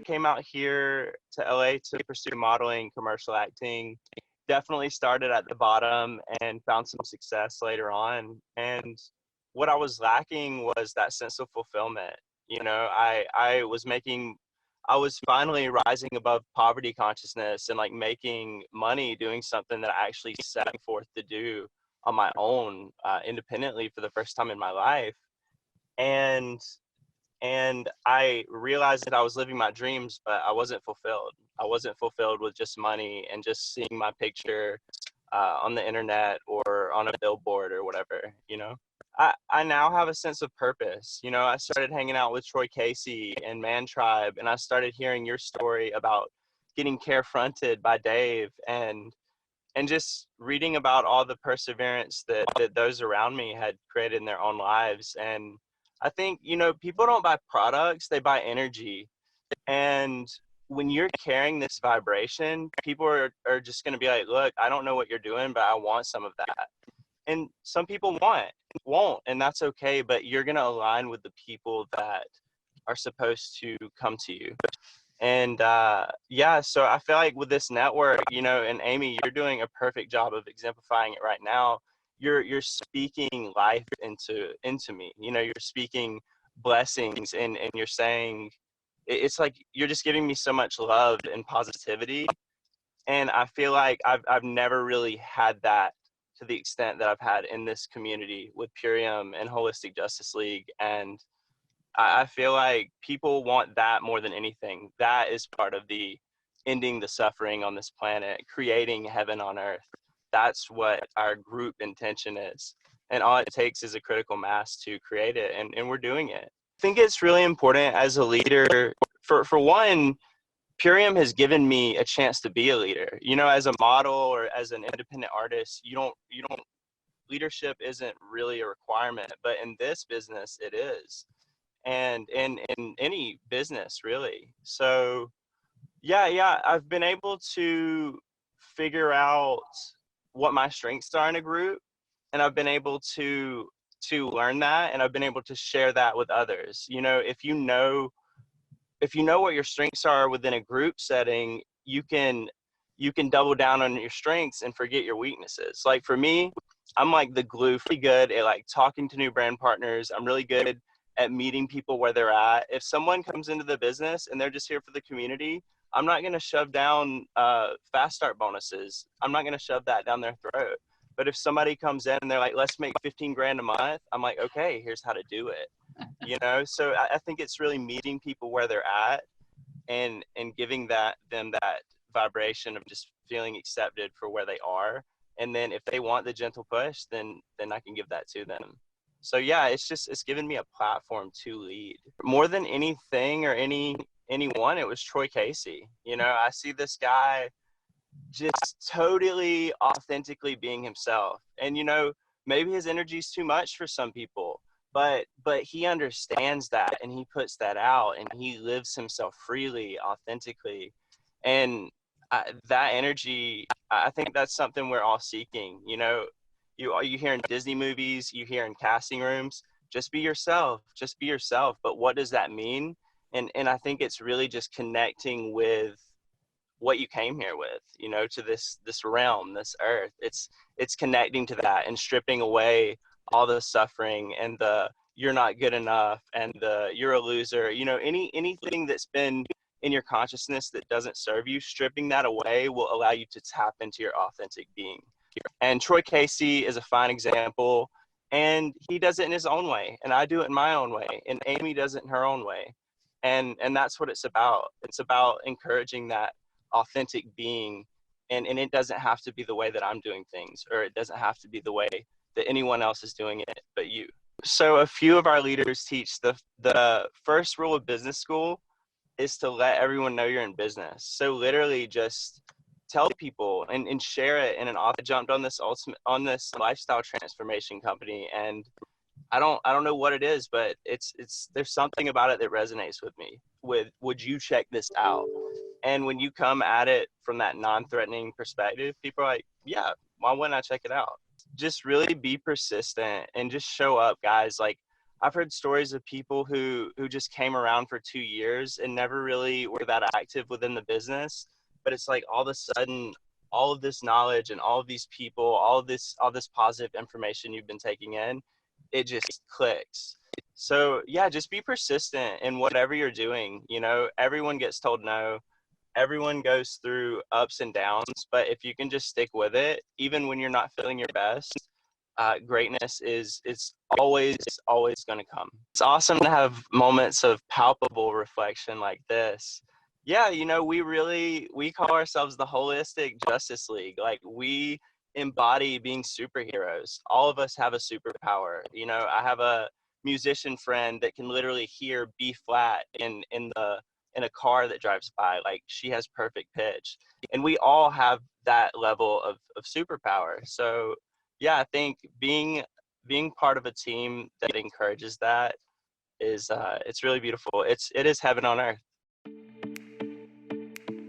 came out here to LA to pursue modeling, commercial acting. Definitely started at the bottom and found some success later on. And what I was lacking was that sense of fulfillment. I was finally rising above poverty consciousness and like making money doing something that I actually set forth to do on my own, independently for the first time in my life. And I realized that I was living my dreams, but I wasn't fulfilled. I wasn't fulfilled with just money and just seeing my picture on the internet or on a billboard or whatever, you know. I now have a sense of purpose. You know, I started hanging out with Troy Casey and Man Tribe, and I started hearing your story about getting carefronted by Dave, and just reading about all the perseverance that those around me had created in their own lives. And I think, you know, people don't buy products, they buy energy. And when you're carrying this vibration, people are just going to be like, look, I don't know what you're doing, but I want some of that. And some people won't, and that's okay, but you're going to align with the people that are supposed to come to you. And yeah, so I feel like with this network, you know, and Amy, you're doing a perfect job of exemplifying it right now. You're speaking life into me. You know, you're speaking blessings, and you're saying it's like you're just giving me so much love and positivity. And I feel like I've never really had that to the extent that I've had in this community with Purium and Holistic Justice League. And I feel like people want that more than anything. That is part of the ending the suffering on this planet, creating heaven on earth. That's what our group intention is. And all it takes is a critical mass to create it. And we're doing it. I think it's really important as a leader. For one, Purium has given me a chance to be a leader. You know, as a model or as an independent artist, you don't leadership isn't really a requirement, but in this business it is. And in any business really. So yeah, I've been able to figure out what my strengths are in a group, and I've been able to learn that, and I've been able to share that with others. You know, if you know what your strengths are within a group setting, you can double down on your strengths and forget your weaknesses. Like for me, I'm like the glue, pretty good at like talking to new brand partners. I'm really good at meeting people where they're at. If someone comes into the business and they're just here for the community, I'm not going to shove down fast start bonuses. I'm not going to shove that down their throat. But if somebody comes in and they're like, let's make 15 grand a month, I'm like, okay, here's how to do it. You know, so I think it's really meeting people where they're at and giving them that vibration of just feeling accepted for where they are. And then if they want the gentle push, then I can give that to them. So yeah, it's given me a platform to lead. More than anything or anyone, it was Troy Casey. You know, I see this guy just totally authentically being himself. And you know, maybe his energy is too much for some people, but he understands that, and he puts that out, and he lives himself freely, authentically. And that energy, I think that's something we're all seeking. You know, you hear in Disney movies, you hear in casting rooms, just be yourself, just be yourself. But what does that mean? And I think it's really just connecting with what you came here with, you know, to this realm, this earth. It's connecting to that and stripping away all the suffering and the you're not good enough and the you're a loser. You know, anything that's been in your consciousness that doesn't serve you, stripping that away will allow you to tap into your authentic being. And Troy Casey is a fine example, and he does it in his own way, and I do it in my own way, and Amy does it in her own way. And that's what it's about. It's about encouraging that authentic being, and it doesn't have to be the way that I'm doing things, or it doesn't have to be the way that anyone else is doing it but you. So a few of our leaders teach the first rule of business school is to let everyone know you're in business. So literally just tell people and share it. And I jumped on this lifestyle transformation company, and I don't know what it is, but it's there's something about it that resonates with me. Would you check this out? And when you come at it from that non-threatening perspective, people are like, yeah, why wouldn't I check it out? Just really be persistent and just show up, guys. Like, I've heard stories of people who just came around for 2 years and never really were that active within the business. But it's like all of a sudden, all of this knowledge and all of these people, all this positive information you've been taking in, it just clicks. So yeah, just be persistent in whatever you're doing. You know, everyone gets told no. Everyone goes through ups and downs, but if you can just stick with it, even when you're not feeling your best, greatness is it's always going to come. It's awesome to have moments of palpable reflection like this. Yeah, you know, we call ourselves the Holistic Justice League. Like, we embody being superheroes. All of us have a superpower. You know, I have a musician friend that can literally hear B flat in a car that drives by. Like, she has perfect pitch, and we all have that level of superpower. So yeah, I think being part of a team that encourages that is it's really beautiful. It is heaven on earth.